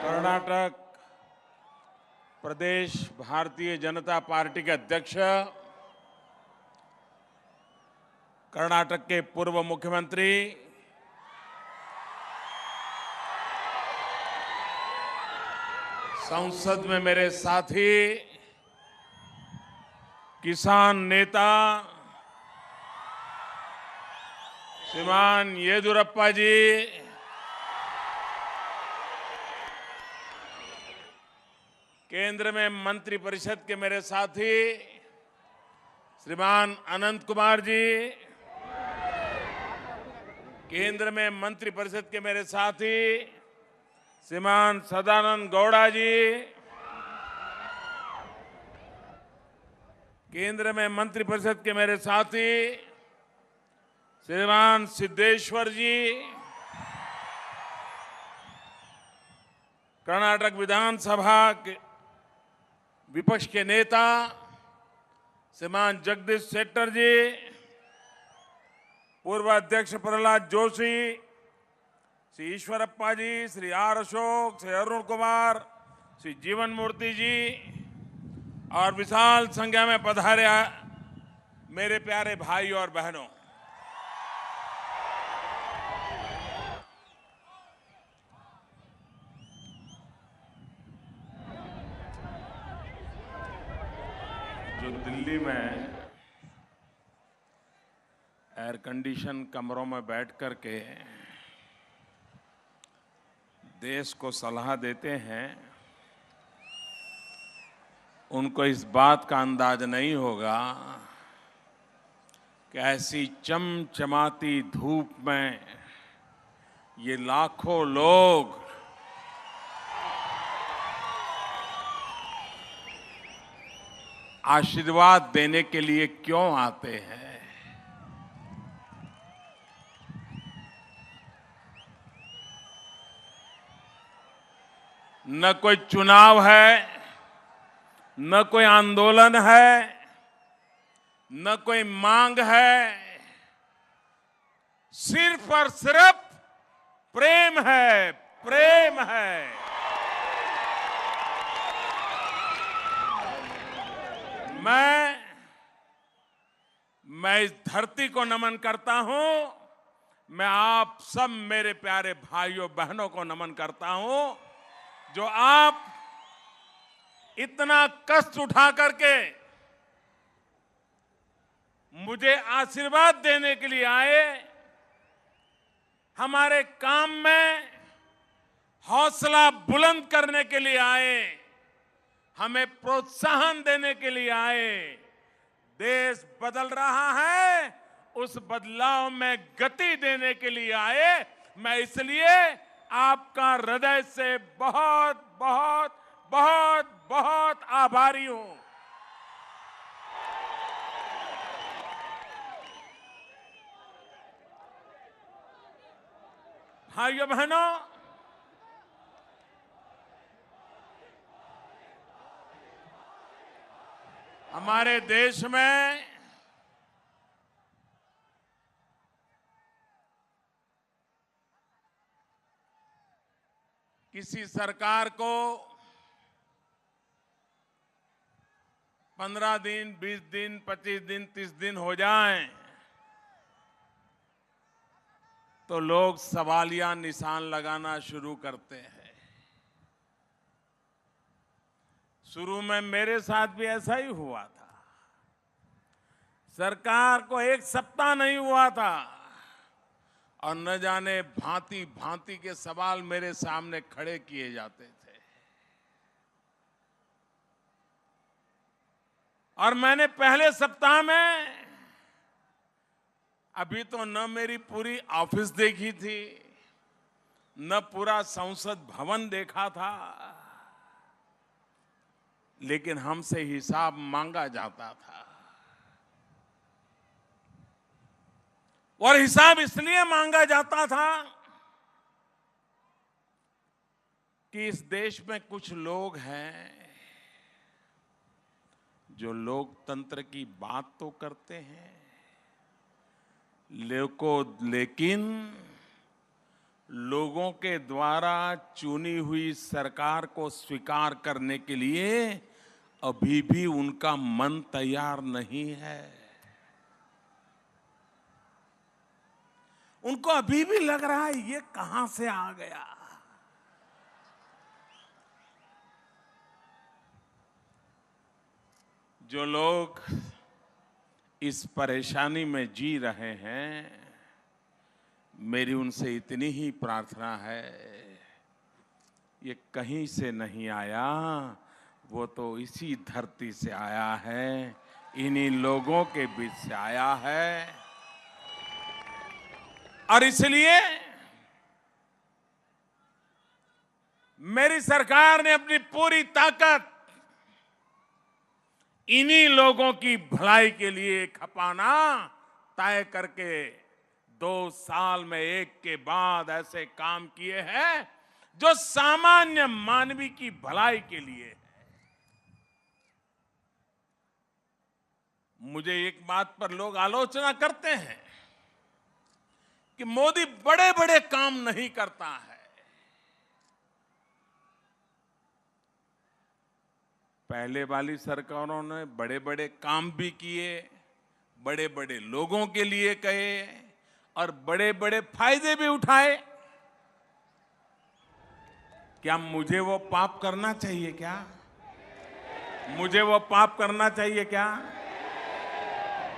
कर्नाटक प्रदेश Bharatiya Janata party के अध्यक्ष, कर्नाटक के पूर्व मुख्यमंत्री, संसद में मेरे साथी, किसान नेता श्रीमान येदियुरप्पा जी, केंद्र में मंत्रिपरिषद के मेरे साथी श्रीमान अनंत कुमार जी, केंद्र में मंत्रिपरिषद के मेरे साथी श्रीमान सदानंद गौड़ा जी, केंद्र में मंत्रिपरिषद के मेरे साथी श्रीमान सिद्धेश्वर जी, कर्नाटक विधानसभा के विपक्ष के नेता श्रीमान जगदीश शेट्टर जी, पूर्व अध्यक्ष प्रहलाद जोशी, श्री ईश्वरप्पा जी, श्री आर अशोक, श्री अरुण कुमार, श्री जीवन मूर्ति जी और विशाल संख्या में पधारे मेरे प्यारे भाई और बहनों, जो दिल्ली में एयर कंडीशन कमरों में बैठ कर के देश को सलाह देते हैं, उनको इस बात का अंदाज नहीं होगा कि ऐसी चमचमाती धूप में ये लाखों लोग आशीर्वाद देने के लिए क्यों आते हैं। न कोई चुनाव है, न कोई आंदोलन है, न कोई मांग है, सिर्फ और सिर्फ प्रेम है, प्रेम है। मैं इस धरती को नमन करता हूं, मैं आप सब मेरे प्यारे भाइयों बहनों को नमन करता हूं, जो आप इतना कष्ट उठा करके मुझे आशीर्वाद देने के लिए आए, हमारे काम में हौसला बुलंद करने के लिए आए, हमें प्रोत्साहन देने के लिए आए। देश बदल रहा है, उस बदलाव में गति देने के लिए आए। मैं इसलिए आपका हृदय से बहुत बहुत बहुत बहुत आभारी हूं। भाइयों बहनों, हमारे देश में किसी सरकार को 15 दिन, 20 दिन, 25 दिन, 30 दिन हो जाएं तो लोग सवालिया निशान लगाना शुरू करते हैं। शुरू में मेरे साथ भी ऐसा ही हुआ था। सरकार को एक सप्ताह नहीं हुआ था और न जाने भांति भांति के सवाल मेरे सामने खड़े किए जाते थे, और मैंने पहले सप्ताह में अभी तो न मेरी पूरी ऑफिस देखी थी, न पूरा संसद भवन देखा था, लेकिन हमसे हिसाब मांगा जाता था। और हिसाब इसलिए मांगा जाता था कि इस देश में कुछ लोग हैं जो लोकतंत्र की बात तो करते हैं, लेकिन लोगों के द्वारा चुनी हुई सरकार को स्वीकार करने के लिए अभी भी उनका मन तैयार नहीं है। उनको अभी भी लग रहा है ये कहां से आ गया। जो लोग इस परेशानी में जी रहे हैं, मेरी उनसे इतनी ही प्रार्थना है, ये कहीं से नहीं आया, वो तो इसी धरती से आया है, इन्हीं लोगों के बीच से आया है। और इसलिए मेरी सरकार ने अपनी पूरी ताकत इन्हीं लोगों की भलाई के लिए खपाना तय करके 2 साल में एक के बाद ऐसे काम किए हैं जो सामान्य मानवी की भलाई के लिए है। मुझे एक बात पर लोग आलोचना करते हैं कि मोदी बड़े बड़े काम नहीं करता है। पहले वाली सरकारों ने बड़े बड़े काम भी किए, बड़े बड़े लोगों के लिए कहे और बड़े बड़े फायदे भी उठाए। क्या मुझे वो पाप करना चाहिए क्या? मुझे वो पाप करना चाहिए क्या?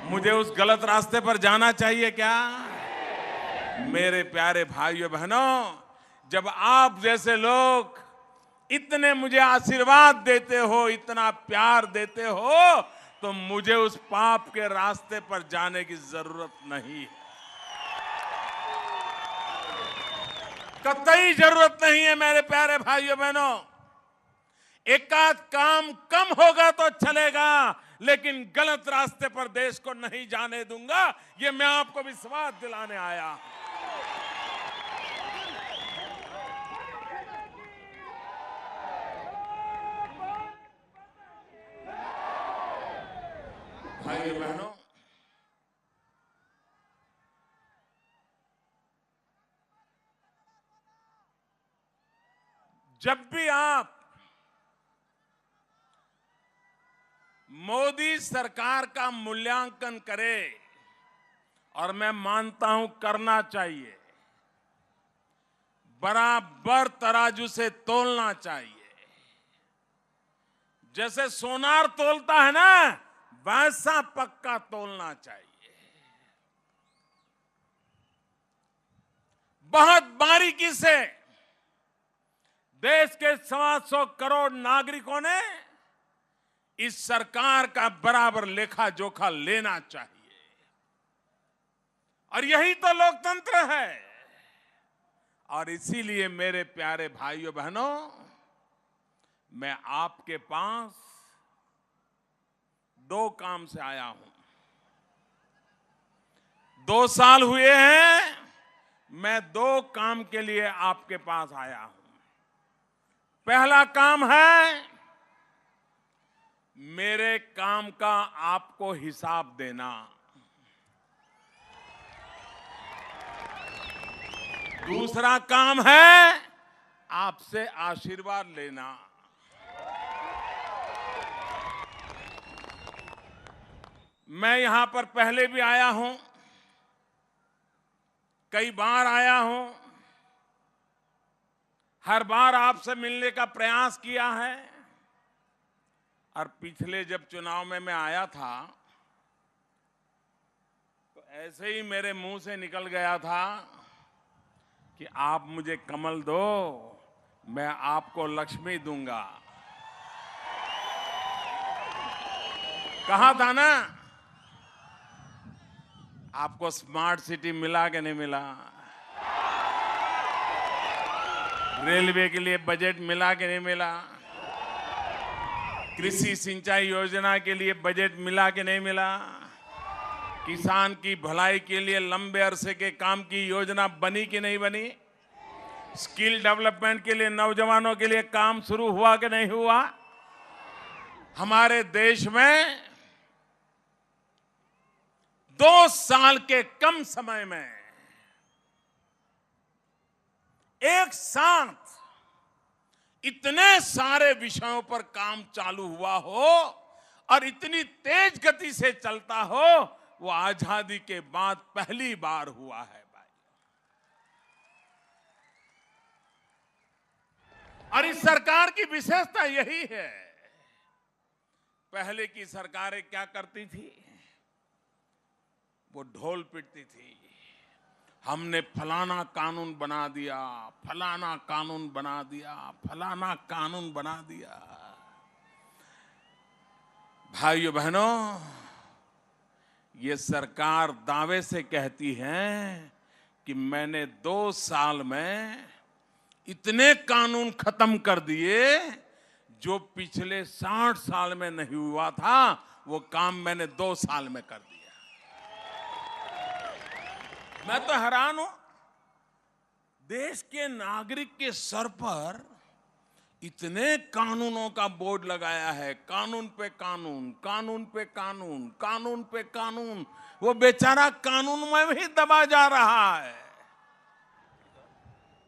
मुझे उस गलत रास्ते पर जाना चाहिए क्या? मेरे प्यारे भाइयों बहनों, जब आप जैसे लोग इतने मुझे आशीर्वाद देते हो, इतना प्यार देते हो, तो मुझे उस पाप के रास्ते पर जाने की जरूरत नहीं है। कतई जरूरत नहीं है मेरे प्यारे भाइयों बहनों। एकाध काम कम होगा तो चलेगा, लेकिन गलत रास्ते पर देश को नहीं जाने दूंगा, ये मैं आपको विश्वास दिलाने आया हूं। भाइयों बहनों, जब भी आप मोदी सरकार का मूल्यांकन करें, और मैं मानता हूं करना चाहिए, बराबर तराजू से तोलना चाहिए। जैसे सोनार तोलता है ना, वैसा पक्का तोलना चाहिए। बहुत बारीकी से देश के 125 करोड़ नागरिकों ने इस सरकार का बराबर लेखा जोखा लेना चाहिए। और यही तो लोकतंत्र है। और इसीलिए मेरे प्यारे भाइयों बहनों, मैं आपके पास 2 काम से आया हूं। 2 साल हुए हैं, मैं 2 काम के लिए आपके पास आया हूं। पहला काम है मेरे काम का आपको हिसाब देना। दूसरा काम है आपसे आशीर्वाद लेना। मैं यहां पर पहले भी आया हूं, कई बार आया हूं, हर बार आपसे मिलने का प्रयास किया है। और पिछले जब चुनाव में मैं आया था, तो ऐसे ही मेरे मुंह से निकल गया था कि आप मुझे कमल दो, मैं आपको लक्ष्मी दूंगा। कहा था ना? आपको स्मार्ट सिटी मिला कि नहीं मिला? रेलवे के लिए बजट मिला कि नहीं मिला? कृषि सिंचाई योजना के लिए बजट मिला कि नहीं मिला? किसान की भलाई के लिए लंबे अरसे के काम की योजना बनी कि नहीं बनी? स्किल डेवलपमेंट के लिए नौजवानों के लिए काम शुरू हुआ कि नहीं हुआ? हमारे देश में 2 साल के कम समय में एक साथ इतने सारे विषयों पर काम चालू हुआ हो और इतनी तेज गति से चलता हो, वो आजादी के बाद पहली बार हुआ है भाई। और इस सरकार की विशेषता यही है। पहले की सरकारें क्या करती थी? वो ढोल पीटती थी, हमने फलाना कानून बना दिया, फलाना कानून बना दिया, फलाना कानून बना दिया। भाइयों बहनों, ये सरकार दावे से कहती है कि मैंने 2 साल में इतने कानून खत्म कर दिए जो पिछले 60 साल में नहीं हुआ था, वो काम मैंने 2 साल में कर दिया। मैं तो हैरान हूं, देश के नागरिक के सर पर इतने कानूनों का बोर्ड लगाया है, कानून पे कानून, कानून पे कानून, कानून पे कानून। वो बेचारा कानून में भी दबा जा रहा है।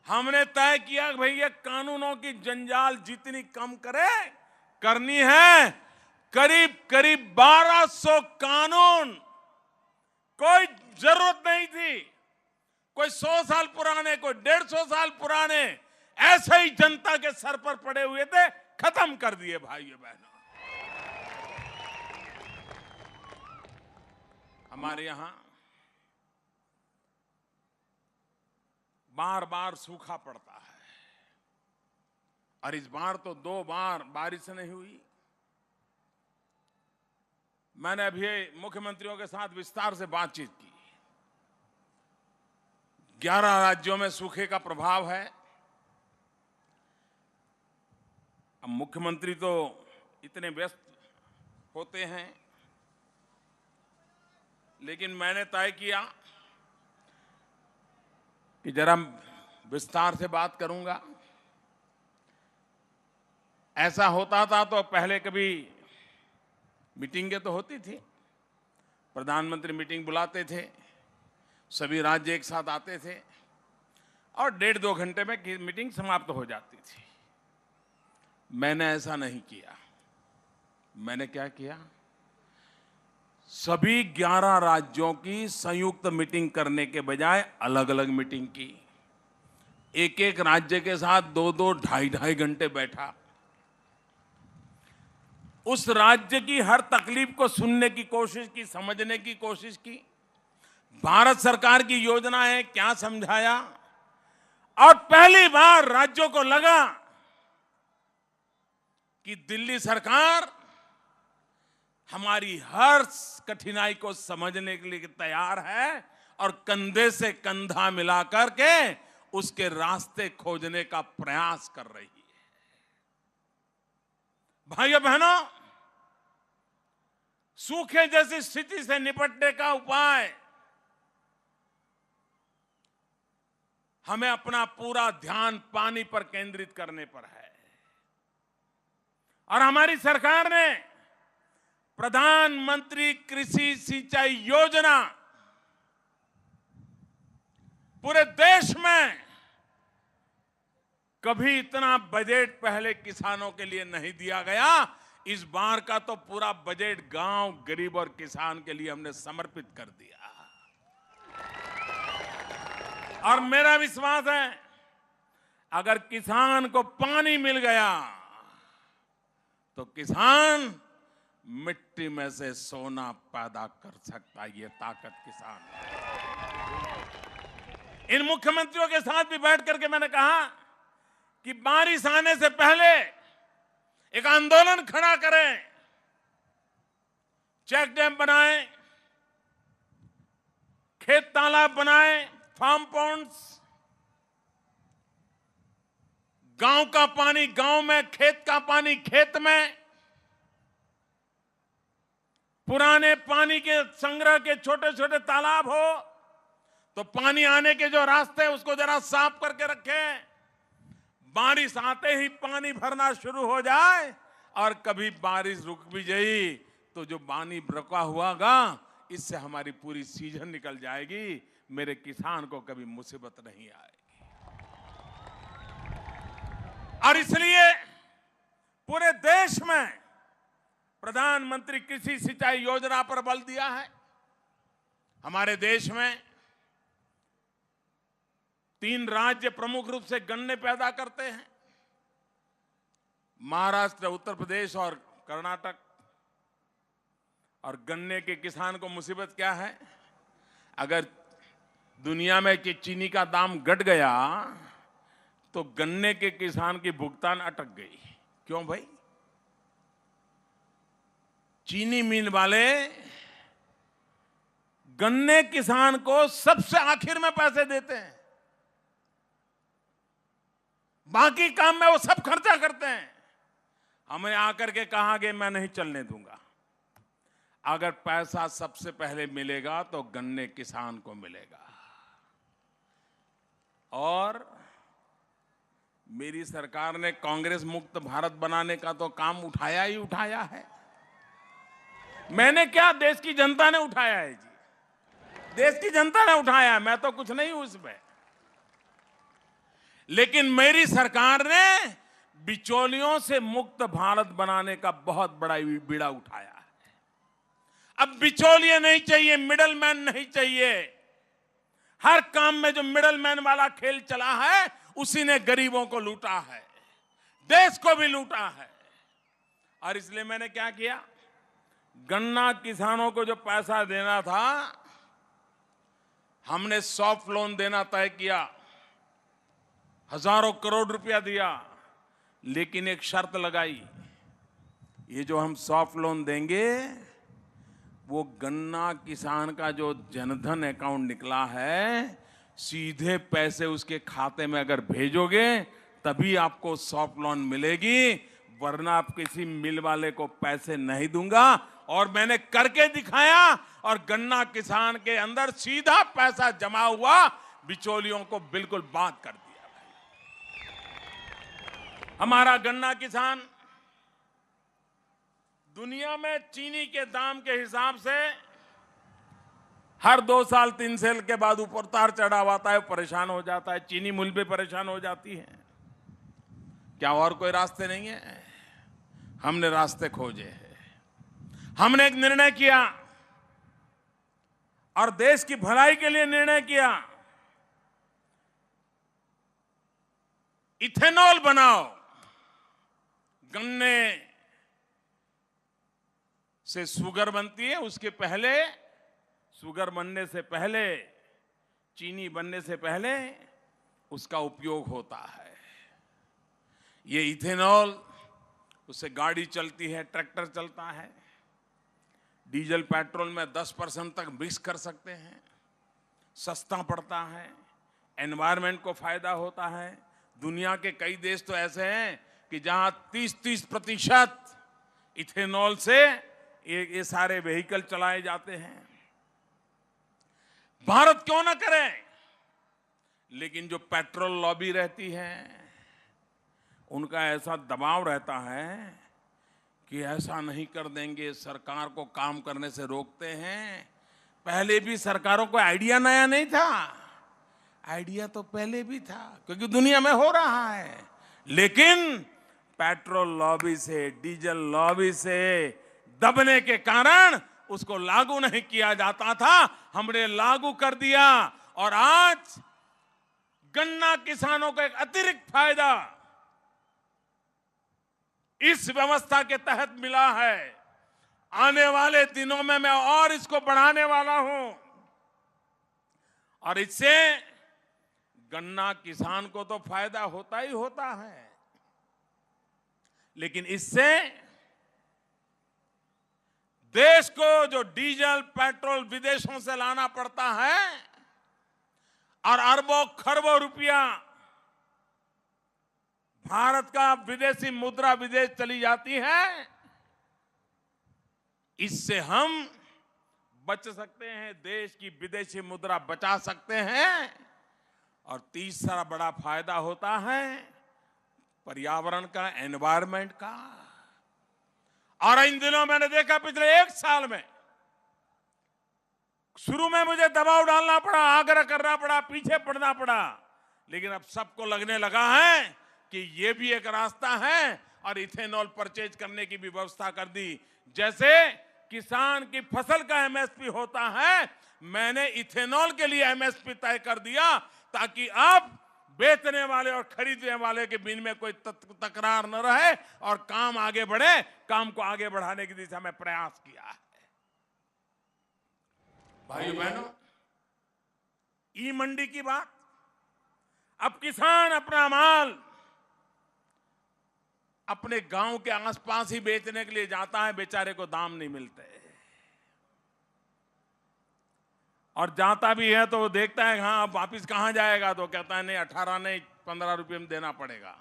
हमने तय किया भैया कानूनों की जंजाल जितनी कम करनी है। करीब करीब 1200 कानून, कोई जरूरत नहीं थी, कोई 100 साल पुराने, कोई 150 साल पुराने, ऐसे ही जनता के सर पर पड़े हुए थे, खत्म कर दिए भाइयों बहनों। हमारे यहां बार बार सूखा पड़ता है और इस बार तो 2 बार बारिश नहीं हुई। मैंने अभी मुख्यमंत्रियों के साथ विस्तार से बातचीत की। 11 राज्यों में सूखे का प्रभाव है। अब मुख्यमंत्री तो इतने व्यस्त होते हैं, लेकिन मैंने तय किया कि जरा विस्तार से बात करूंगा। ऐसा होता था तो पहले कभी मीटिंगें तो होती थी, प्रधानमंत्री मीटिंग बुलाते थे, सभी राज्य एक साथ आते थे और 1.5-2 घंटे में मीटिंग समाप्त हो जाती थी। मैंने ऐसा नहीं किया। मैंने क्या किया? सभी 11 राज्यों की संयुक्त मीटिंग करने के बजाय अलग अलग मीटिंग की। एक एक राज्य के साथ 2-2, 2.5 घंटे बैठा। उस राज्य की हर तकलीफ को सुनने की कोशिश की, समझने की कोशिश की। भारत सरकार की योजनाएं क्या समझाया। और पहली बार राज्यों को लगा कि दिल्ली सरकार हमारी हर कठिनाई को समझने के लिए तैयार है और कंधे से कंधा मिलाकर के उसके रास्ते खोजने का प्रयास कर रही है। भाइयों बहनों, सूखे जैसी स्थिति से निपटने का उपाय हमें अपना पूरा ध्यान पानी पर केंद्रित करने पर है। और हमारी सरकार ने प्रधानमंत्री कृषि सिंचाई योजना पूरे देश में कभी इतना बजट पहले किसानों के लिए नहीं दिया गया। इस बार का तो पूरा बजट गांव, गरीब और किसान के लिए हमने समर्पित कर दिया। और मेरा विश्वास है अगर किसान को पानी मिल गया तो किसान मिट्टी में से सोना पैदा कर सकता है। ये ताकत किसान है। इन मुख्यमंत्रियों के साथ भी बैठ करके मैंने कहा कि बारिश आने से पहले एक आंदोलन खड़ा करें, चेक डैम बनाएं, खेत तालाब बनाएं, फार्म पॉन्ड्स, गांव का पानी गांव में, खेत का पानी खेत में, पुराने पानी के संग्रह के छोटे छोटे तालाब हो तो पानी आने के जो रास्ते हैं उसको जरा साफ करके रखें। बारिश आते ही पानी भरना शुरू हो जाए और कभी बारिश रुक भी जाए तो जो पानी रुका हुआगा इससे हमारी पूरी सीजन निकल जाएगी। मेरे किसान को कभी मुसीबत नहीं आएगी। और इसलिए पूरे देश में प्रधानमंत्री कृषि सिंचाई योजना पर बल दिया है। हमारे देश में 3 राज्य प्रमुख रूप से गन्ने पैदा करते हैं, महाराष्ट्र, उत्तर प्रदेश और कर्नाटक। और गन्ने के किसान को मुसीबत क्या है, अगर दुनिया में चीनी का दाम घट गया तो गन्ने के किसान की भुगतान अटक गई। क्यों भाई? चीनी मिल वाले गन्ने किसान को सबसे आखिर में पैसे देते हैं, बाकी काम में वो सब खर्चा करते हैं। हमें आकर के कहा कि मैं नहीं चलने दूंगा। अगर पैसा सबसे पहले मिलेगा तो गन्ने किसान को मिलेगा। और मेरी सरकार ने कांग्रेस मुक्त भारत बनाने का तो काम उठाया ही उठाया है। मैंने क्या, देश की जनता ने उठाया है जी, देश की जनता ने उठाया है, मैं तो कुछ नहीं हूं इसमें। लेकिन मेरी सरकार ने बिचौलियों से मुक्त भारत बनाने का बहुत बड़ा बीड़ा उठाया है। अब बिचौलिए नहीं चाहिए, मिडल मैन नहीं चाहिए। हर काम में जो मिडल मैन वाला खेल चला है उसी ने गरीबों को लूटा है, देश को भी लूटा है। और इसलिए मैंने क्या किया, गन्ना किसानों को जो पैसा देना था हमने सॉफ्ट लोन देना तय किया, हजारों करोड़ रुपया दिया। लेकिन एक शर्त लगाई, ये जो हम सॉफ्ट लोन देंगे वो गन्ना किसान का जो जनधन अकाउंट निकला है सीधे पैसे उसके खाते में अगर भेजोगे तभी आपको सॉफ्ट लोन मिलेगी, वरना आप किसी मिल वाले को पैसे नहीं दूंगा। और मैंने करके दिखाया और गन्ना किसान के अंदर सीधा पैसा जमा हुआ, बिचौलियों को बिल्कुल बात कर दिया। हमारा गन्ना किसान दुनिया में चीनी के दाम के हिसाब से हर 2 साल 3 साल के बाद ऊपर उतार चढ़ाव आता है, परेशान हो जाता है, चीनी मिल भी परेशान हो जाती है। क्या और कोई रास्ते नहीं है? हमने रास्ते खोजे हैं। हमने एक निर्णय किया और देश की भलाई के लिए निर्णय किया, इथेनॉल बनाओ। गन्ने से शुगर बनती है, उसके पहले शुगर बनने से पहले, चीनी बनने से पहले उसका उपयोग होता है। ये इथेनॉल, उससे गाड़ी चलती है, ट्रैक्टर चलता है, डीजल पेट्रोल में 10% तक मिक्स कर सकते हैं, सस्ता पड़ता है, एनवायरनमेंट को फायदा होता है। दुनिया के कई देश तो ऐसे हैं कि जहां 30% इथेनॉल से ये सारे व्हीकल चलाए जाते हैं। भारत क्यों ना करे? लेकिन जो पेट्रोल लॉबी रहती है उनका ऐसा दबाव रहता है कि ऐसा नहीं कर देंगे, सरकार को काम करने से रोकते हैं। पहले भी सरकारों को आइडिया नया नहीं था, आइडिया तो पहले भी था क्योंकि दुनिया में हो रहा है। लेकिन पेट्रोल लॉबी से, डीजल लॉबी से दबने के कारण उसको लागू नहीं किया जाता था। हमने लागू कर दिया और आज गन्ना किसानों को एक अतिरिक्त फायदा इस व्यवस्था के तहत मिला है। आने वाले दिनों में मैं और इसको बढ़ाने वाला हूं और इससे गन्ना किसान को तो फायदा होता ही होता है, लेकिन इससे देश को जो डीजल पेट्रोल विदेशों से लाना पड़ता है और अरबों खरबों रुपया भारत का विदेशी मुद्रा विदेश चली जाती है, इससे हम बच सकते हैं, देश की विदेशी मुद्रा बचा सकते हैं। और तीसरा बड़ा फायदा होता है पर्यावरण का, एनवायरनमेंट का। और इन दिनों मैंने देखा पिछले 1 साल में, शुरू में मुझे दबाव डालना पड़ा, आग्रह करना पड़ा, पीछे पड़ना पड़ा, लेकिन अब सबको लगने लगा है कि ये भी एक रास्ता है और इथेनॉल परचेज करने की भी व्यवस्था कर दी। जैसे किसान की फसल का एमएसपी होता है, मैंने इथेनॉल के लिए एमएसपी तय कर दिया ताकि अब बेचने वाले और खरीदने वाले के बीच में कोई तकरार न रहे और काम आगे बढ़े। काम को आगे बढ़ाने की दिशा में प्रयास किया है। भाइयों बहनों, ई मंडी की बात, अब किसान अपना माल अपने गांव के आसपास ही बेचने के लिए जाता है, बेचारे को दाम नहीं मिलते, और जाता भी है तो वो देखता है हाँ अब वापिस कहां जाएगा, तो कहता है नहीं 18 नहीं 15 रुपये में देना पड़ेगा।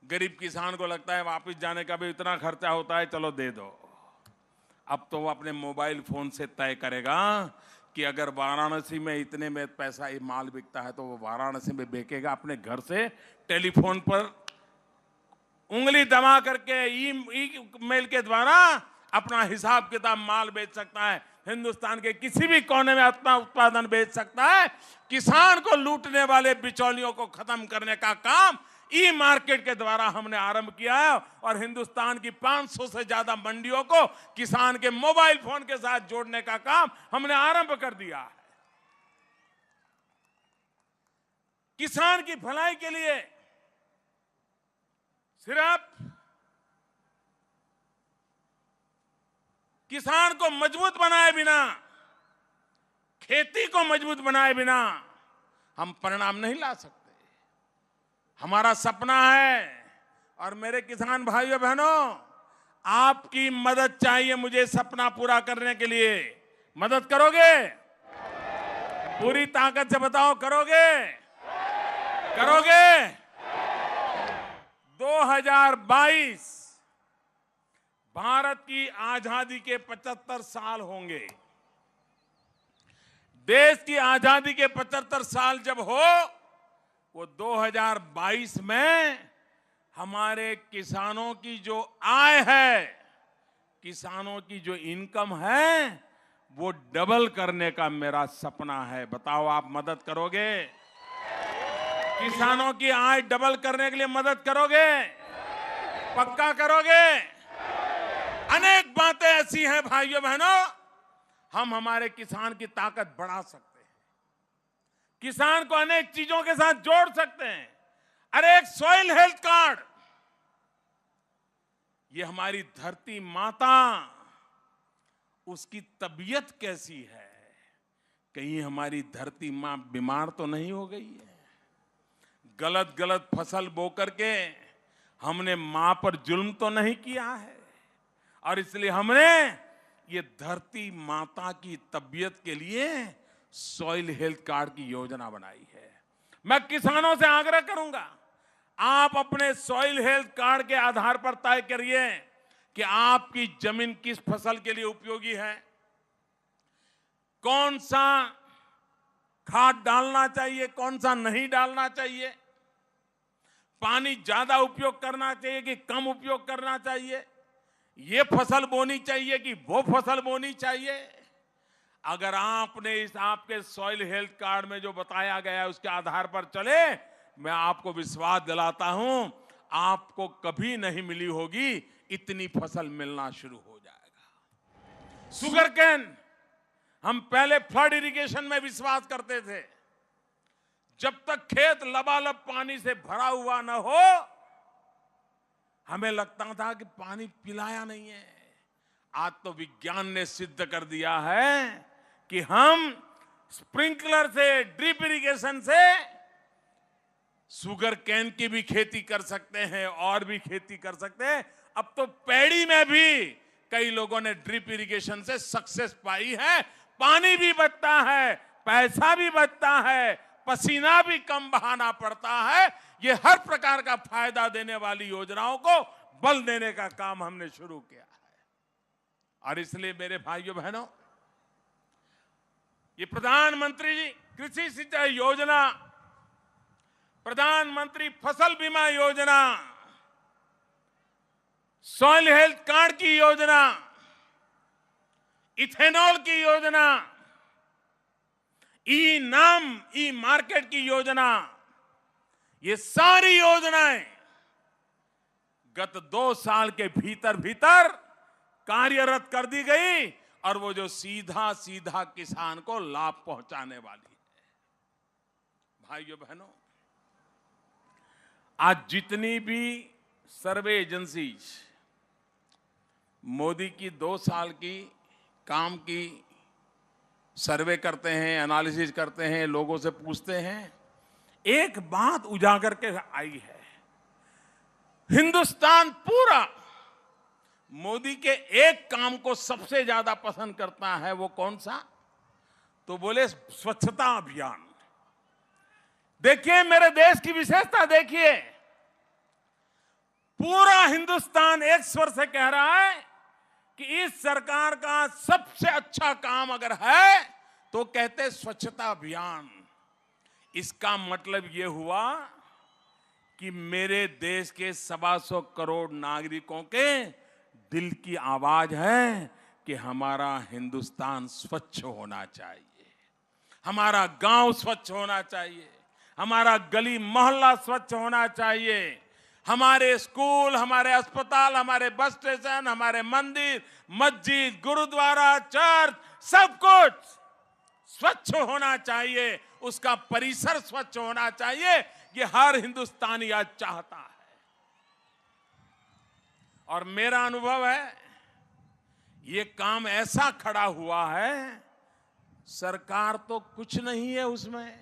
गरीब किसान को लगता है वापिस जाने का भी इतना खर्चा होता है, चलो दे दो। अब तो वो अपने मोबाइल फोन से तय करेगा कि अगर वाराणसी में इतने में पैसा ये माल बिकता है तो वो वाराणसी में बेचेगा। अपने घर से टेलीफोन पर उंगली दबा करके ई मेल के द्वारा अपना हिसाब किताब माल बेच सकता है। हिंदुस्तान के किसी भी कोने में अपना उत्पादन बेच सकता है। किसान को लूटने वाले बिचौलियों को खत्म करने का काम ई मार्केट के द्वारा हमने आरंभ किया है और हिंदुस्तान की 500 से ज्यादा मंडियों को किसान के मोबाइल फोन के साथ जोड़ने का काम हमने आरंभ कर दिया है। किसान की भलाई के लिए सिर्फ किसान को मजबूत बनाए बिना, खेती को मजबूत बनाए बिना हम परिणाम नहीं ला सकते। हमारा सपना है और मेरे किसान भाइयों बहनों, आपकी मदद चाहिए मुझे सपना पूरा करने के लिए। मदद करोगे? पूरी ताकत से बताओ, करोगे? करोगे? 2022 भारत की आजादी के 75 साल होंगे। देश की आजादी के 75 साल जब हो, वो 2022 में हमारे किसानों की जो आय है, किसानों की जो इनकम है, वो डबल करने का मेरा सपना है। बताओ आप मदद करोगे? किसानों की आय डबल करने के लिए मदद करोगे? पक्का करोगे? अनेक बातें ऐसी हैं भाइयों बहनों, हम हमारे किसान की ताकत बढ़ा सकते हैं, किसान को अनेक चीजों के साथ जोड़ सकते हैं। अरे एक सॉइल हेल्थ कार्ड, ये हमारी धरती माता, उसकी तबीयत कैसी है, कहीं हमारी धरती मां बीमार तो नहीं हो गई है? गलत गलत फसल बो करके हमने मां पर जुल्म तो नहीं किया है? और इसलिए हमने ये धरती माता की तबीयत के लिए सॉइल हेल्थ कार्ड की योजना बनाई है। मैं किसानों से आग्रह करूंगा, आप अपने सॉइल हेल्थ कार्ड के आधार पर तय करिए कि आपकी जमीन किस फसल के लिए उपयोगी है, कौन सा खाद डालना चाहिए, कौन सा नहीं डालना चाहिए, पानी ज्यादा उपयोग करना चाहिए कि कम उपयोग करना चाहिए, ये फसल बोनी चाहिए कि वो फसल बोनी चाहिए। अगर आपने इस आपके सॉइल हेल्थ कार्ड में जो बताया गया है उसके आधार पर चले, मैं आपको विश्वास दिलाता हूं, आपको कभी नहीं मिली होगी इतनी फसल मिलना शुरू हो जाएगा। शुगर केन, हम पहले फ्लड इरिगेशन में विश्वास करते थे। जब तक खेत लबालब पानी से भरा हुआ न हो, हमें लगता था कि पानी पिलाया नहीं है। आज तो विज्ञान ने सिद्ध कर दिया है कि हम स्प्रिंकलर से, ड्रिप इरिगेशन से शुगर केन की भी खेती कर सकते हैं और भी खेती कर सकते हैं। अब तो पैडी में भी कई लोगों ने ड्रिप इरिगेशन से सक्सेस पाई है। पानी भी बचता है, पैसा भी बचता है, पसीना भी कम बहाना पड़ता है। ये हर प्रकार का फायदा देने वाली योजनाओं को बल देने का काम हमने शुरू किया है। और इसलिए मेरे भाइयों बहनों, ये प्रधानमंत्री कृषि सिंचाई योजना, प्रधानमंत्री फसल बीमा योजना, सॉइल हेल्थ कार्ड की योजना, इथेनॉल की योजना, ई नाम ई मार्केट की योजना, ये सारी योजनाएं गत 2 साल के भीतर भीतर कार्यरत कर दी गई और वो जो सीधा सीधा किसान को लाभ पहुंचाने वाली है। भाइयों बहनों, आज जितनी भी सर्वे एजेंसीज मोदी की 2 साल की काम की सर्वे करते हैं, एनालिसिस करते हैं, लोगों से पूछते हैं, एक बात उजागर के आई है, हिंदुस्तान पूरा मोदी के एक काम को सबसे ज्यादा पसंद करता है। वो कौन सा? तो बोले स्वच्छता अभियान। देखिए मेरे देश की विशेषता देखिए, पूरा हिंदुस्तान एक स्वर से कह रहा है कि इस सरकार का सबसे अच्छा काम अगर है तो कहते स्वच्छता अभियान। इसका मतलब यह हुआ कि मेरे देश के 125 करोड़ नागरिकों के दिल की आवाज है कि हमारा हिंदुस्तान स्वच्छ होना चाहिए, हमारा गांव स्वच्छ होना चाहिए, हमारा गली मोहल्ला स्वच्छ होना चाहिए, हमारे स्कूल, हमारे अस्पताल, हमारे बस स्टेशन, हमारे मंदिर, मस्जिद, गुरुद्वारा, चर्च, सब कुछ स्वच्छ होना चाहिए, उसका परिसर स्वच्छ होना चाहिए। ये हर हिंदुस्तानी आज चाहता है। और मेरा अनुभव है, ये काम ऐसा खड़ा हुआ है, सरकार तो कुछ नहीं है उसमें,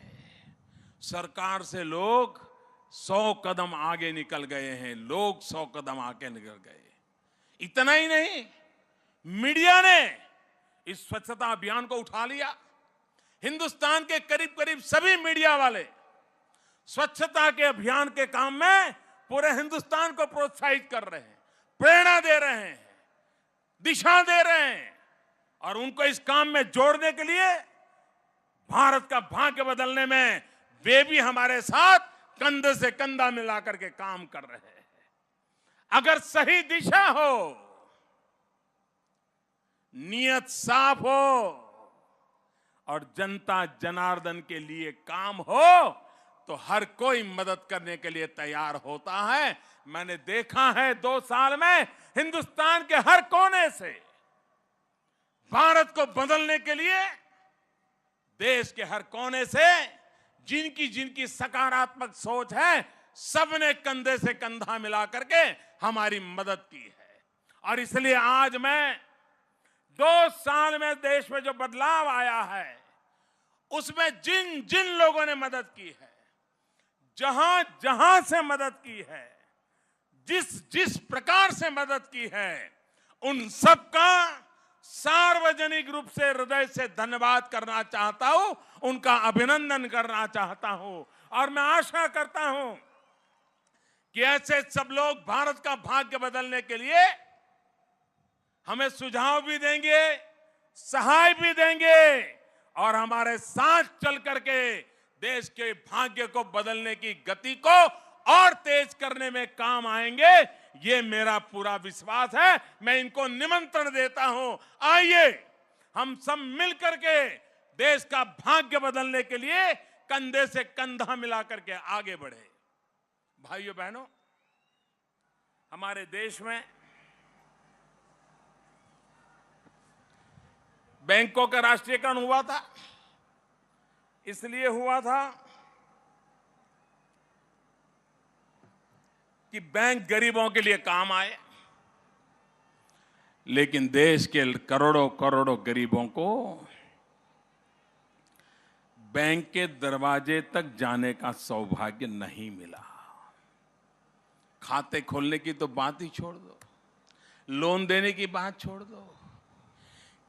सरकार से लोग 100 कदम आगे निकल गए हैं, लोग 100 कदम आगे निकल गए। इतना ही नहीं, मीडिया ने इस स्वच्छता अभियान को उठा लिया। हिंदुस्तान के करीब करीब सभी मीडिया वाले स्वच्छता के अभियान के काम में पूरे हिंदुस्तान को प्रोत्साहित कर रहे हैं, प्रेरणा दे रहे हैं, दिशा दे रहे हैं और उनको इस काम में जोड़ने के लिए भारत का भाग्य बदलने में वे भी हमारे साथ कंधे से कंधा मिलाकर के काम कर रहे हैं। अगर सही दिशा हो, नियत साफ हो और जनता जनार्दन के लिए काम हो तो हर कोई मदद करने के लिए तैयार होता है। मैंने देखा है 2 साल में हिंदुस्तान के हर कोने से भारत को बदलने के लिए देश के हर कोने से जिनकी जिनकी सकारात्मक सोच है, सबने कंधे से कंधा मिला करके हमारी मदद की है। और इसलिए आज मैं 2 साल में देश में जो बदलाव आया है, उसमें जिन जिन लोगों ने मदद की है, जहां जहां से मदद की है, जिस जिस प्रकार से मदद की है, उन सबका सार्वजनिक रूप से हृदय से धन्यवाद करना चाहता हूं, उनका अभिनंदन करना चाहता हूं। और मैं आशा करता हूं कि ऐसे सब लोग भारत का भाग्य बदलने के लिए हमें सुझाव भी देंगे, सहाय भी देंगे और हमारे साथ चल करके देश के भाग्य को बदलने की गति को और तेज करने में काम आएंगे। ये मेरा पूरा विश्वास है। मैं इनको निमंत्रण देता हूं, आइए हम सब मिलकर के देश का भाग्य बदलने के लिए कंधे से कंधा मिलाकर के आगे बढ़े। भाइयों बहनों, हमारे देश में बैंकों का राष्ट्रीयकरण हुआ था, इसलिए हुआ था कि बैंक गरीबों के लिए काम आए, लेकिन देश के करोड़ों करोड़ों गरीबों को बैंक के दरवाजे तक जाने का सौभाग्य नहीं मिला। खाते खोलने की तो बात ही छोड़ दो, लोन देने की बात छोड़ दो।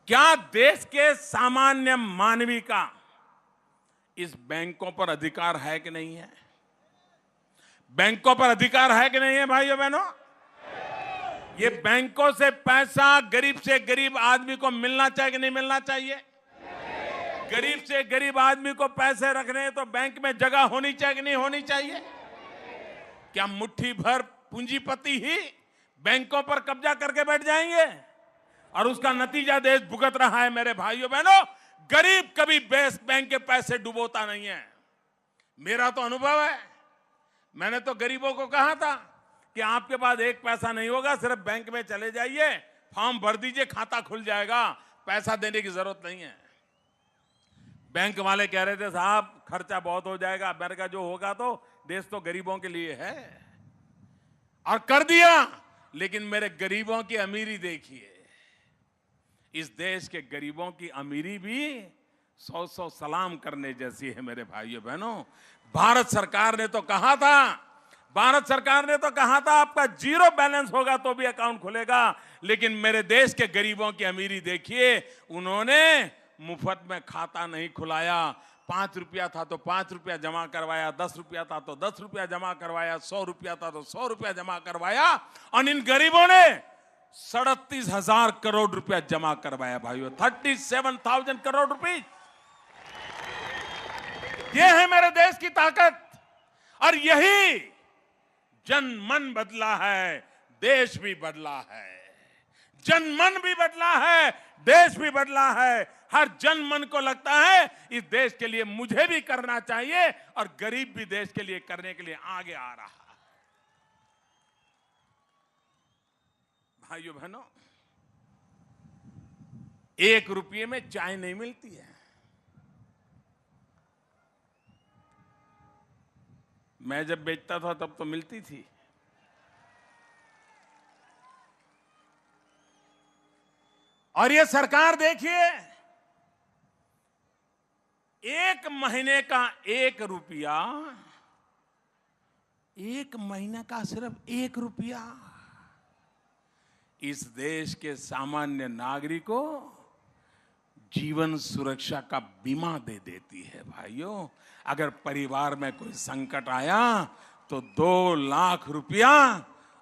क्या देश के सामान्य मानवी का इस बैंकों पर अधिकार है कि नहीं है? बैंकों पर अधिकार है कि नहीं है भाइयों बहनों? ये बैंकों से पैसा गरीब से गरीब आदमी को मिलना चाहिए कि नहीं मिलना चाहिए? गरीब से गरीब आदमी को पैसे रखने तो बैंक में जगह होनी चाहिए कि नहीं होनी चाहिए? क्या मुट्ठी भर पूंजीपति ही बैंकों पर कब्जा करके बैठ जाएंगे और उसका नतीजा देश भुगत रहा है? मेरे भाइयों बहनों, गरीब कभी बैंक के पैसे डुबोता नहीं है। मेरा तो अनुभव है, मैंने तो गरीबों को कहा था कि आपके पास एक पैसा नहीं होगा, सिर्फ बैंक में चले जाइए, फॉर्म भर दीजिए, खाता खुल जाएगा, पैसा देने की जरूरत नहीं है। बैंक वाले कह रहे थे साहब खर्चा बहुत हो जाएगा। मैंने कहा जो होगा तो देश तो गरीबों के लिए है, और कर दिया। लेकिन मेरे गरीबों की अमीरी देखिए, इस देश के गरीबों की अमीरी भी 100-100 सलाम करने जैसी है मेरे भाइयों बहनों। भारत सरकार ने तो कहा था आपका जीरो बैलेंस होगा तो भी अकाउंट खुलेगा, लेकिन मेरे देश के गरीबों की अमीरी देखिए। उन्होंने मुफ्त में खाता नहीं खुलाया। 5 रुपया था तो 5 रुपया जमा करवाया, 10 रुपया था तो 10 रुपया जमा करवाया, 100 रुपया था तो 100 रुपया जमा करवाया, और इन गरीबों ने 37,000 करोड़ रुपया जमा करवाया भाइयों। 37,000 करोड़ रुपए। यह है मेरे देश की ताकत, और यही जनमन बदला है, देश भी बदला है। जनमन भी बदला है, देश भी बदला है। हर जनमन को लगता है इस देश के लिए मुझे भी करना चाहिए, और गरीब भी देश के लिए करने के लिए आगे आ रहा है। भाइयों बहनों, 1 रुपये में चाय नहीं मिलती है। मैं जब बेचता था तब तो मिलती थी। और ये सरकार देखिए, 1 महीने का 1 रुपया, 1 महीने का सिर्फ 1 रुपया इस देश के सामान्य नागरिक को जीवन सुरक्षा का बीमा दे देती है भाइयों। अगर परिवार में कोई संकट आया तो 2 लाख रुपया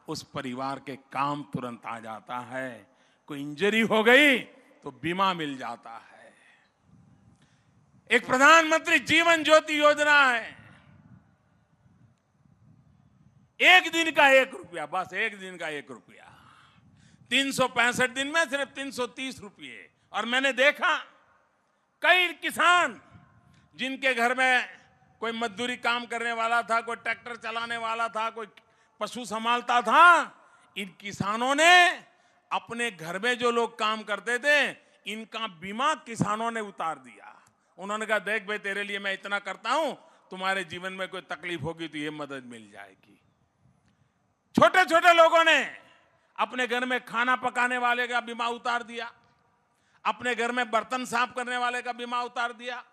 उस परिवार के काम तुरंत आ जाता है। कोई इंजरी हो गई तो बीमा मिल जाता है। एक प्रधानमंत्री जीवन ज्योति योजना है, 1 दिन का 1 रुपया, बस 1 दिन का 1 रुपया, 365 दिन में सिर्फ 330 रुपये। और मैंने देखा कई किसान जिनके घर में कोई मजदूरी काम करने वाला था, कोई ट्रैक्टर चलाने वाला था, कोई पशु संभालता था, इन किसानों ने अपने घर में जो लोग काम करते थे इनका बीमा किसानों ने उतार दिया। उन्होंने कहा देख भाई तेरे लिए मैं इतना करता हूं, तुम्हारे जीवन में कोई तकलीफ होगी तो ये मदद मिल जाएगी। छोटे छोटे लोगों ने अपने घर में खाना पकाने वाले का बीमा उतार दिया, अपने घर में बर्तन साफ करने वाले का बीमा उतार दिया,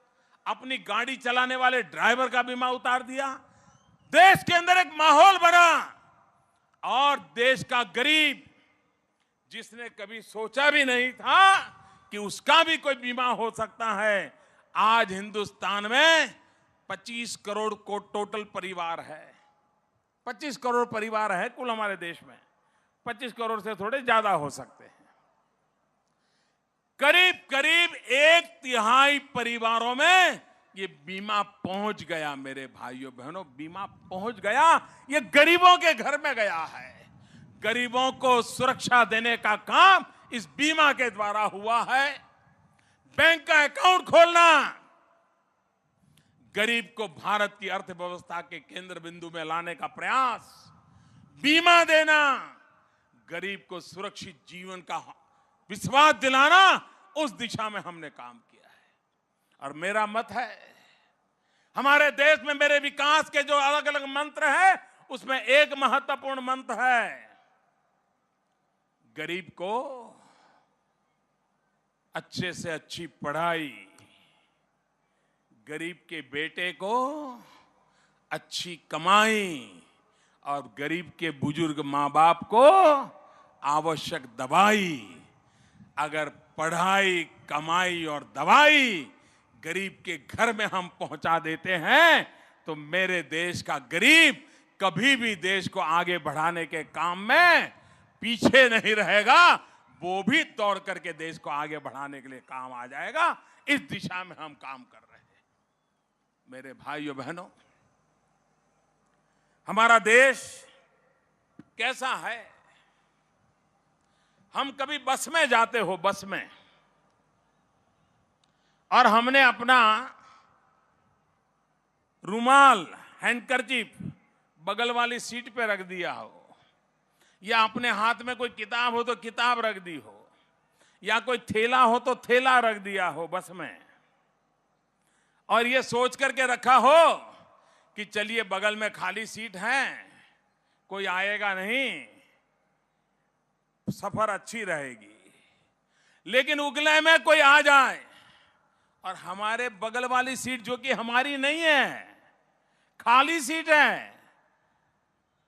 अपनी गाड़ी चलाने वाले ड्राइवर का बीमा उतार दिया। देश के अंदर एक माहौल बना, और देश का गरीब जिसने कभी सोचा भी नहीं था कि उसका भी कोई बीमा हो सकता है, आज हिंदुस्तान में 25 करोड़ को टोटल परिवार है। 25 करोड़ परिवार है कुल हमारे देश में, 25 करोड़ से थोड़े ज्यादा हो सकते हैं। करीब करीब 1/3 परिवारों में ये बीमा पहुंच गया मेरे भाइयों बहनों, बीमा पहुंच गया। ये गरीबों के घर में गया है। गरीबों को सुरक्षा देने का काम इस बीमा के द्वारा हुआ है। बैंक का अकाउंट खोलना, गरीब को भारत की अर्थव्यवस्था के केंद्र बिंदु में लाने का प्रयास, बीमा देना, गरीब को सुरक्षित जीवन का विश्वास दिलाना, उस दिशा में हमने काम किया है। और मेरा मत है, हमारे देश में मेरे विकास के जो अलग अलग मंत्र हैं उसमें एक महत्वपूर्ण मंत्र है, गरीब को अच्छे से अच्छी पढ़ाई, गरीब के बेटे को अच्छी कमाई, और गरीब के बुजुर्ग मां बाप को आवश्यक दवाई। अगर पढ़ाई, कमाई और दवाई गरीब के घर में हम पहुंचा देते हैं तो मेरे देश का गरीब कभी भी देश को आगे बढ़ाने के काम में पीछे नहीं रहेगा, वो भी दौड़ करके देश को आगे बढ़ाने के लिए काम आ जाएगा। इस दिशा में हम काम कर रहे हैं। मेरे भाइयों बहनों, हमारा देश कैसा है? हम कभी बस में जाते हो, बस में, और हमने अपना रुमाल, हैंडकरचीफ बगल वाली सीट पे रख दिया हो, या अपने हाथ में कोई किताब हो तो किताब रख दी हो, या कोई थैला हो तो थैला रख दिया हो बस में, और ये सोच करके रखा हो कि चलिए बगल में खाली सीट है, कोई आएगा नहीं, सफर अच्छी रहेगी। लेकिन उगले में कोई आ जाए और हमारे बगल वाली सीट जो कि हमारी नहीं है, खाली सीट है,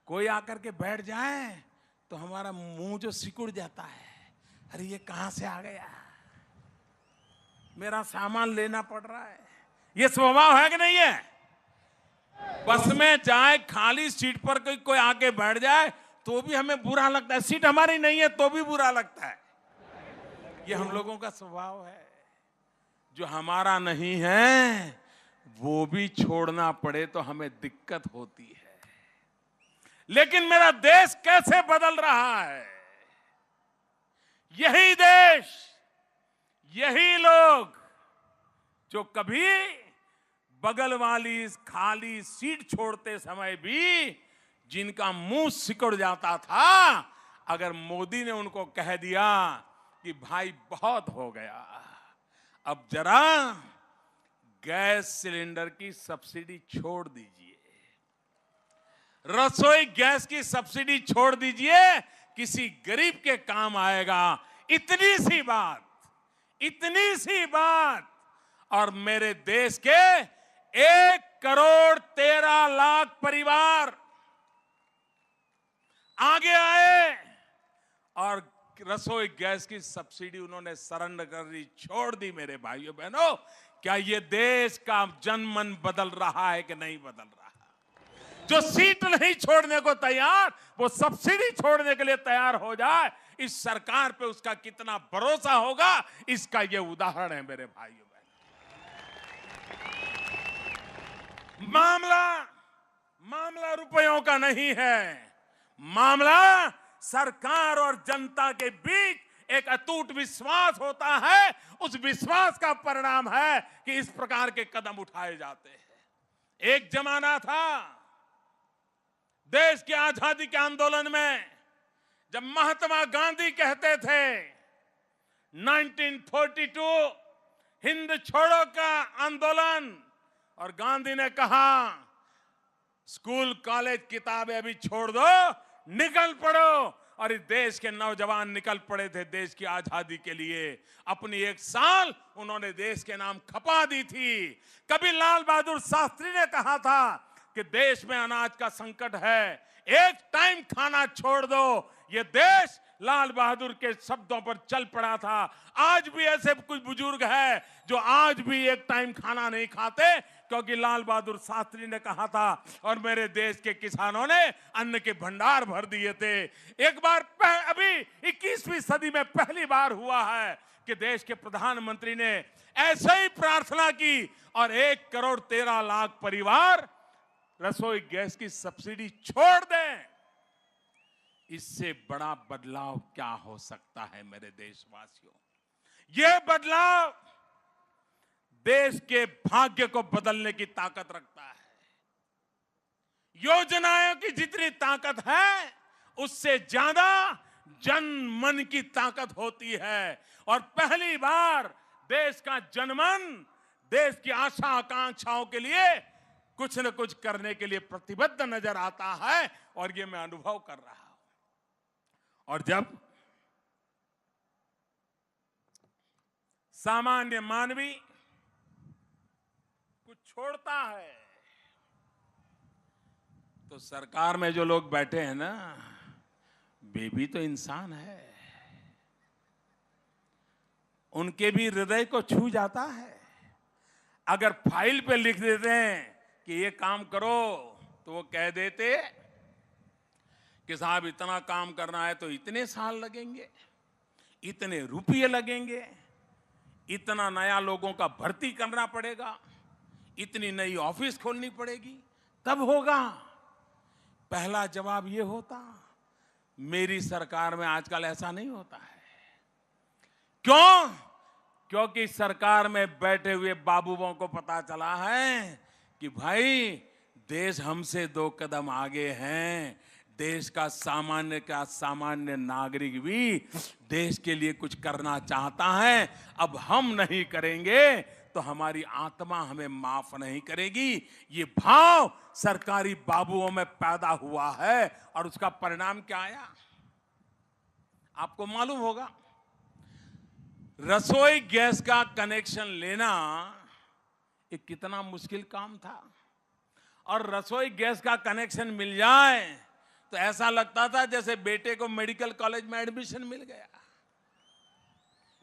कोई आकर के बैठ जाए तो हमारा मुंह जो सिकुड़ जाता है, अरे ये कहां से आ गया, मेरा सामान लेना पड़ रहा है। ये स्वभाव है कि नहीं है? बस में चाहे खाली सीट पर कोई आके बैठ जाए तो भी हमें बुरा लगता है, सीट हमारी नहीं है तो भी बुरा लगता है। ये हम लोगों का स्वभाव है। जो हमारा नहीं है वो भी छोड़ना पड़े तो हमें दिक्कत होती है। लेकिन मेरा देश कैसे बदल रहा है, यही देश, यही लोग जो कभी बगल वाली खाली सीट छोड़ते समय भी जिनका मुंह सिकुड़ जाता था, अगर मोदी ने उनको कह दिया कि भाई बहुत हो गया, अब जरा गैस सिलेंडर की सब्सिडी छोड़ दीजिए, रसोई गैस की सब्सिडी छोड़ दीजिए, किसी गरीब के काम आएगा, इतनी सी बात, इतनी सी बात, और मेरे देश के 1,13,00,000 परिवार आगे आए और रसोई गैस की सब्सिडी उन्होंने सरेंडर कर दी, छोड़ दी। मेरे भाइयों बहनों, क्या ये देश का जनमन बदल रहा है कि नहीं बदल रहा? जो सीट नहीं छोड़ने को तैयार, वो सब्सिडी छोड़ने के लिए तैयार हो जाए, इस सरकार पे उसका कितना भरोसा होगा, इसका ये उदाहरण है मेरे भाइयों बहनों। मामला रुपयों का नहीं है, मामला सरकार और जनता के बीच एक अटूट विश्वास होता है। उस विश्वास का परिणाम है कि इस प्रकार के कदम उठाए जाते हैं। एक जमाना था देश की आजादी के आंदोलन में, जब महात्मा गांधी कहते थे 1942 हिंद छोड़ो का आंदोलन, और गांधी ने कहा स्कूल कॉलेज किताबें अभी छोड़ दो, निकल पड़ो, और इस देश के नौजवान निकल पड़े थे देश की आजादी के लिए। अपनी 1 साल उन्होंने देश के नाम खपा दी थी। कभी लाल बहादुर शास्त्री ने कहा था कि देश में अनाज का संकट है, एक टाइम खाना छोड़ दो। ये देश लाल बहादुर के शब्दों पर चल पड़ा था। आज भी ऐसे कुछ बुजुर्ग हैं जो आज भी एक टाइम खाना नहीं खाते, क्योंकि लाल बहादुर शास्त्री ने कहा था, और मेरे देश के किसानों ने अन्न के भंडार भर दिए थे। एक बार अभी 21वीं सदी में पहली बार हुआ है कि देश के प्रधानमंत्री ने ऐसे ही प्रार्थना की और 1,13,00,000 परिवार रसोई गैस की सब्सिडी छोड़ दें। इससे बड़ा बदलाव क्या हो सकता है मेरे देशवासियों? यह बदलाव देश के भाग्य को बदलने की ताकत रखता है। योजनाओं की जितनी ताकत है, उससे ज्यादा जन मन की ताकत होती है। और पहली बार देश का जनमन देश की आशा आकांक्षाओं के लिए कुछ न कुछ करने के लिए प्रतिबद्ध नजर आता है, और ये मैं अनुभव कर रहा हूं। और जब सामान्य मानवी कुछ छोड़ता है, तो सरकार में जो लोग बैठे हैं ना, वे भी तो इंसान है, उनके भी हृदय को छू जाता है। अगर फाइल पे लिख देते हैं कि ये काम करो, तो वो कह देते कि साहब इतना काम करना है तो इतने साल लगेंगे, इतने रुपये लगेंगे, इतना नया लोगों का भर्ती करना पड़ेगा, इतनी नई ऑफिस खोलनी पड़ेगी, तब होगा। पहला जवाब ये होता, मेरी सरकार में आजकल ऐसा नहीं होता है। क्यों? क्योंकि सरकार में बैठे हुए बाबुओं को पता चला है कि भाई देश हमसे 2 कदम आगे हैं। देश का सामान्य नागरिक भी देश के लिए कुछ करना चाहता है। अब हम नहीं करेंगे तो हमारी आत्मा हमें माफ नहीं करेगी। ये भाव सरकारी बाबुओं में पैदा हुआ है और उसका परिणाम क्या आया आपको मालूम होगा। रसोई गैस का कनेक्शन लेना एक कितना मुश्किल काम था, और रसोई गैस का कनेक्शन मिल जाए तो ऐसा लगता था जैसे बेटे को मेडिकल कॉलेज में एडमिशन मिल गया।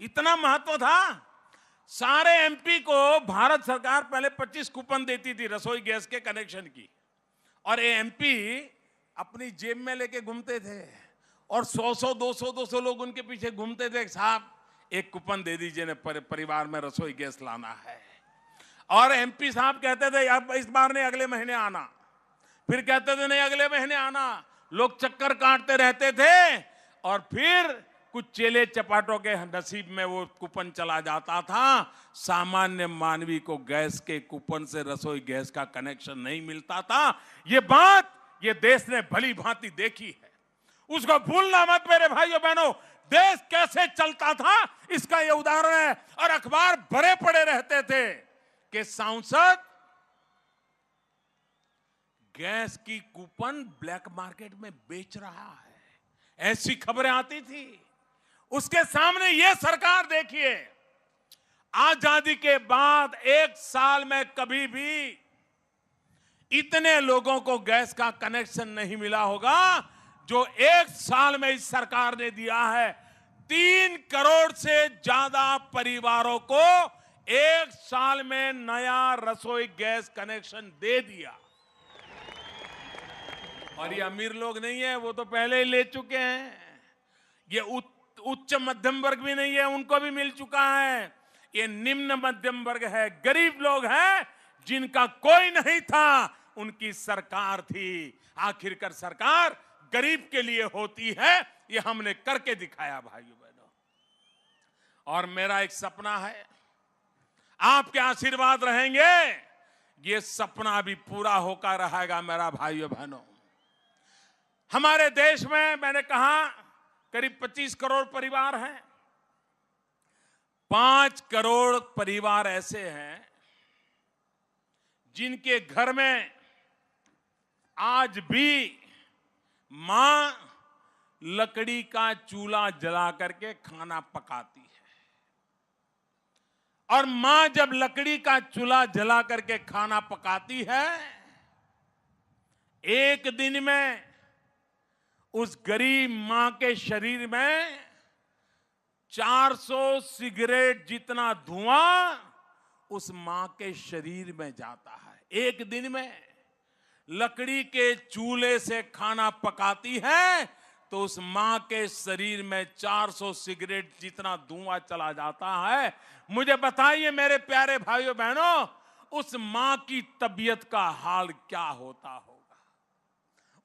इतना महत्व था। सारे एमपी को भारत सरकार पहले 25 कूपन देती थी रसोई गैस के कनेक्शन की, और ये एमपी अपनी जेब में लेके घूमते थे और 100 200 लोग उनके पीछे घूमते थे, साहब एक कूपन दे दीजिए ना, परिवार में रसोई गैस लाना है। और एमपी साहब कहते थे अब इस बार नहीं अगले महीने आना, फिर कहते थे नहीं अगले महीने आना। लोग चक्कर काटते रहते थे और फिर कुछ चेले चपाटों के नसीब में वो कूपन चला जाता था। सामान्य मानवी को गैस के कूपन से रसोई गैस का कनेक्शन नहीं मिलता था। ये बात ये देश ने भली भांति देखी है, उसको भूलना मत मेरे भाइयों बहनों। देश कैसे चलता था इसका ये उदाहरण है। और अखबार भरे पड़े रहते थे कि सांसद गैस की कूपन ब्लैक मार्केट में बेच रहा है, ऐसी खबरें आती थी। उसके सामने ये सरकार देखिए, आजादी के बाद 1 साल में कभी भी इतने लोगों को गैस का कनेक्शन नहीं मिला होगा जो 1 साल में इस सरकार ने दिया है। 3 करोड़ से ज्यादा परिवारों को 1 साल में नया रसोई गैस कनेक्शन दे दिया। और ये अमीर लोग नहीं है, वो तो पहले ही ले चुके हैं। ये उच्च मध्यम वर्ग भी नहीं है, उनको भी मिल चुका है। ये निम्न मध्यम वर्ग है, गरीब लोग हैं जिनका कोई नहीं था, उनकी सरकार थी। आखिरकार सरकार गरीब के लिए होती है, ये हमने करके दिखाया भाइयों बहनों। और मेरा एक सपना है, आपके आशीर्वाद रहेंगे, ये सपना भी पूरा होकर रहेगा मेरा भाइयों बहनों। हमारे देश में मैंने कहा करीब 25 करोड़ परिवार हैं। 5 करोड़ परिवार ऐसे हैं जिनके घर में आज भी मां लकड़ी का चूल्हा जला करके खाना पकाती है। और मां जब लकड़ी का चूल्हा जला करके खाना पकाती है, एक दिन में उस गरीब मां के शरीर में 400 सिगरेट जितना धुआं उस मां के शरीर में जाता है। एक दिन में लकड़ी के चूल्हे से खाना पकाती है तो उस मां के शरीर में 400 सिगरेट जितना धुआं चला जाता है। मुझे बताइए मेरे प्यारे भाइयों बहनों, उस मां की तबीयत का हाल क्या होता होगा,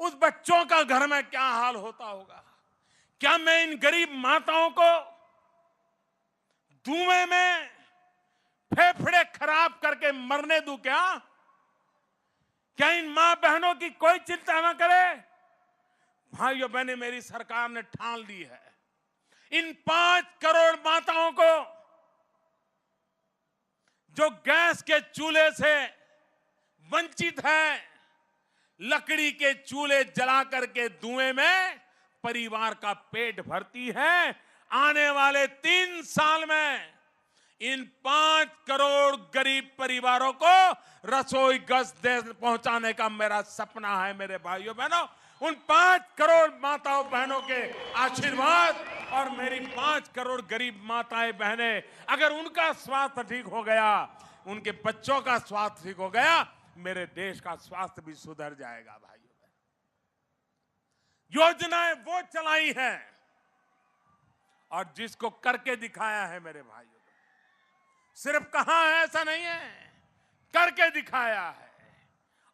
उस बच्चों का घर में क्या हाल होता होगा। क्या मैं इन गरीब माताओं को धुएं में फेफड़े खराब करके मरने दूं क्या? क्या इन मां बहनों की कोई चिंता ना करे? भाइयों बहनें, मेरी सरकार ने ठान ली है, इन 5 करोड़ माताओं को जो गैस के चूल्हे से वंचित है, लकड़ी के चूल्हे जला करके धुएं में परिवार का पेट भरती है, आने वाले 3 साल में इन 5 करोड़ गरीब परिवारों को रसोई गैस पहुंचाने का मेरा सपना है। मेरे भाइयों बहनों, उन 5 करोड़ माताओं बहनों के आशीर्वाद और मेरी 5 करोड़ गरीब माताएं बहनें, अगर उनका स्वास्थ्य ठीक हो गया, उनके बच्चों का स्वास्थ्य ठीक हो गया, मेरे देश का स्वास्थ्य भी सुधर जाएगा। भाइयों बहनों, योजनाएं वो चलाई हैं और जिसको करके दिखाया है मेरे भाइयों। सिर्फ कहा है ऐसा नहीं है, करके दिखाया है।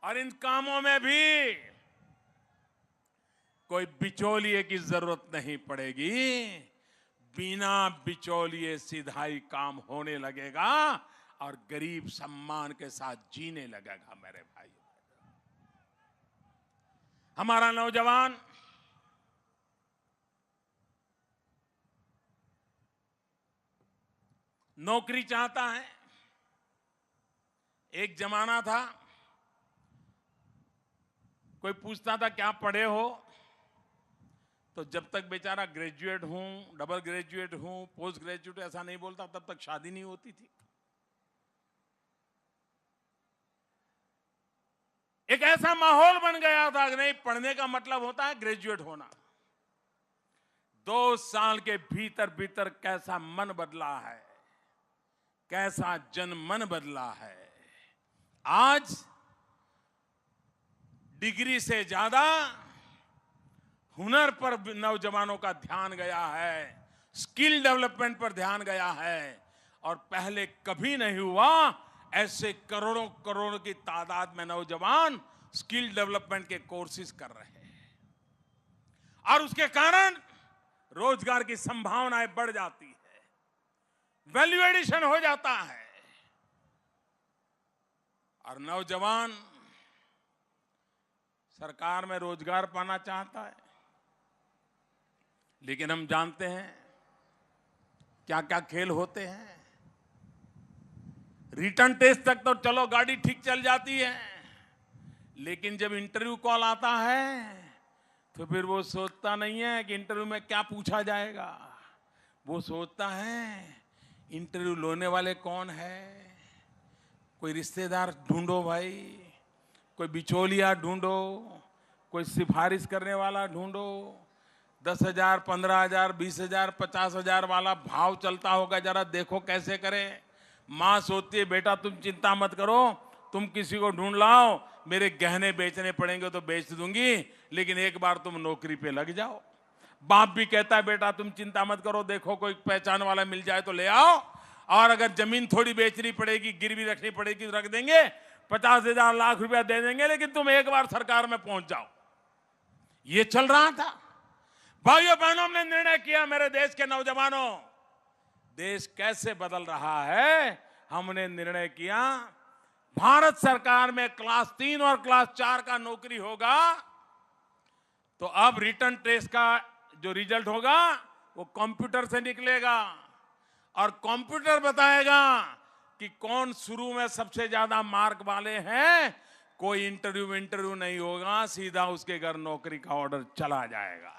और इन कामों में भी कोई बिचौलिए की जरूरत नहीं पड़ेगी। बिना बिचौलिए सीधाई काम होने लगेगा और गरीब सम्मान के साथ जीने लगेगा मेरे भाइयों। हमारा नौजवान नौकरी चाहता है। एक जमाना था, कोई पूछता था क्या पढ़े हो, तो जब तक बेचारा ग्रेजुएट हूं, डबल ग्रेजुएट हूं, पोस्ट ग्रेजुएट ऐसा नहीं बोलता, तब तक शादी नहीं होती थी। एक ऐसा माहौल बन गया था कि नहीं, पढ़ने का मतलब होता है ग्रेजुएट होना। 2 साल के भीतर भीतर कैसा मन बदला है, कैसा जनमन बदला है। आज डिग्री से ज्यादा हुनर पर नौजवानों का ध्यान गया है, स्किल डेवलपमेंट पर ध्यान गया है। और पहले कभी नहीं हुआ ऐसे करोड़ों करोड़ों की तादाद में नौजवान स्किल डेवलपमेंट के कोर्सेज कर रहे हैं, और उसके कारण रोजगार की संभावनाएं बढ़ जाती है, वैल्यू एडिशन हो जाता है, और नौजवान सरकार में रोजगार पाना चाहता है। लेकिन हम जानते हैं क्या क्या खेल होते हैं। रिटर्न टेस्ट तक तो चलो गाड़ी ठीक चल जाती है, लेकिन जब इंटरव्यू कॉल आता है तो फिर वो सोचता नहीं है कि इंटरव्यू में क्या पूछा जाएगा। वो सोचता है इंटरव्यू लेने वाले कौन है, कोई रिश्तेदार ढूंढो भाई, कोई बिचौलिया ढूंढो, कोई सिफारिश करने वाला ढूंढो। 10,000, 15,000, 20,000, 50,000 वाला भाव चलता होगा, जरा देखो कैसे करें। मां सोचती है बेटा तुम चिंता मत करो, तुम किसी को ढूंढ लाओ, मेरे गहने बेचने पड़ेंगे तो बेच दूंगी, लेकिन एक बार तुम नौकरी पे लग जाओ। बाप भी कहता है बेटा तुम चिंता मत करो, देखो कोई पहचान वाला मिल जाए तो ले आओ, और अगर जमीन थोड़ी बेचनी पड़ेगी, गिरवी रखनी पड़ेगी तो रख देंगे, 50,000 लाख रुपया दे देंगे, लेकिन तुम एक बार सरकार में पहुंच जाओ। ये चल रहा था। भाइयों बहनों, हमने निर्णय किया, मेरे देश के नौजवानों, देश कैसे बदल रहा है, हमने निर्णय किया भारत सरकार में क्लास 3 और क्लास 4 का नौकरी होगा तो अब रिटर्न टेस्ट का जो रिजल्ट होगा वो कंप्यूटर से निकलेगा, और कंप्यूटर बताएगा कि कौन शुरू में सबसे ज्यादा मार्क वाले हैं। कोई इंटरव्यू नहीं होगा, सीधा उसके घर नौकरी का ऑर्डर चला जाएगा।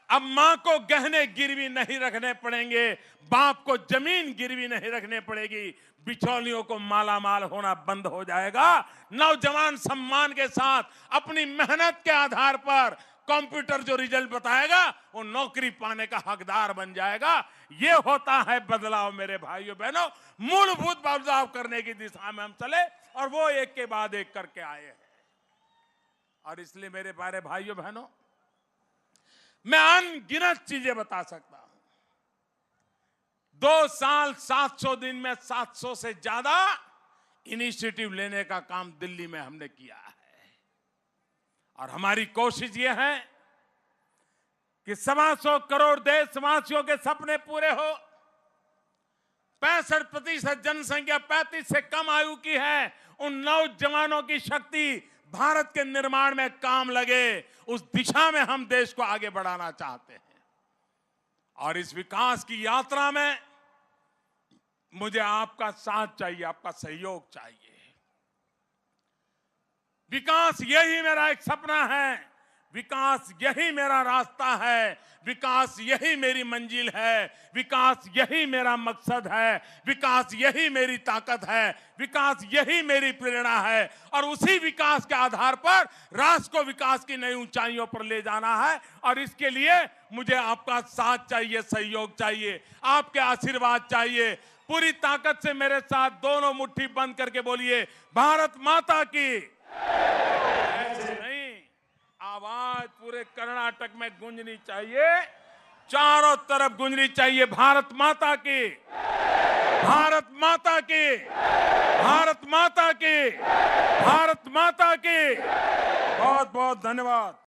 अब मां को गहने गिरवी नहीं रखने पड़ेंगे, बाप को जमीन गिरवी नहीं रखने पड़ेगी, बिचौलियों को मालामाल होना बंद हो जाएगा। नौजवान सम्मान के साथ अपनी मेहनत के आधार पर कंप्यूटर जो रिजल्ट बताएगा वो नौकरी पाने का हकदार बन जाएगा। ये होता है बदलाव मेरे भाइयों बहनों। मूलभूत बदलाव करने की दिशा में हम चले, और वो एक के बाद एक करके आए हैं। और इसलिए मेरे प्यारे भाइयों बहनों, मैं अनगिनत चीजें बता सकता हूं। 2 साल 700 दिन में 700 से ज्यादा इनिशिएटिव लेने का काम दिल्ली में हमने किया है, और हमारी कोशिश यह है कि 125 करोड़ देशवासियों के सपने पूरे हो। 65% जनसंख्या 35 से कम आयु की है। उन नौजवानों की शक्ति भारत के निर्माण में काम लगे, उस दिशा में हम देश को आगे बढ़ाना चाहते हैं। और इस विकास की यात्रा में मुझे आपका साथ चाहिए, आपका सहयोग चाहिए। विकास यही मेरा एक सपना है, विकास यही मेरा रास्ता है, विकास यही मेरी मंजिल है, विकास यही मेरा मकसद है, विकास यही मेरी ताकत है, विकास यही मेरी प्रेरणा है। और उसी विकास के आधार पर राष्ट्र को विकास की नई ऊंचाइयों पर ले जाना है। और इसके लिए मुझे आपका साथ चाहिए, सहयोग चाहिए, आपके आशीर्वाद चाहिए। पूरी ताकत से मेरे साथ दोनों मुट्ठी बंद करके बोलिए, भारत माता की। ऐसे नहीं, आवाज पूरे कर्नाटक में गूंजनी चाहिए, चारों तरफ गूंजनी चाहिए, भारत माता की, भारत माता की, भारत माता की, भारत माता की। बहुत बहुत धन्यवाद।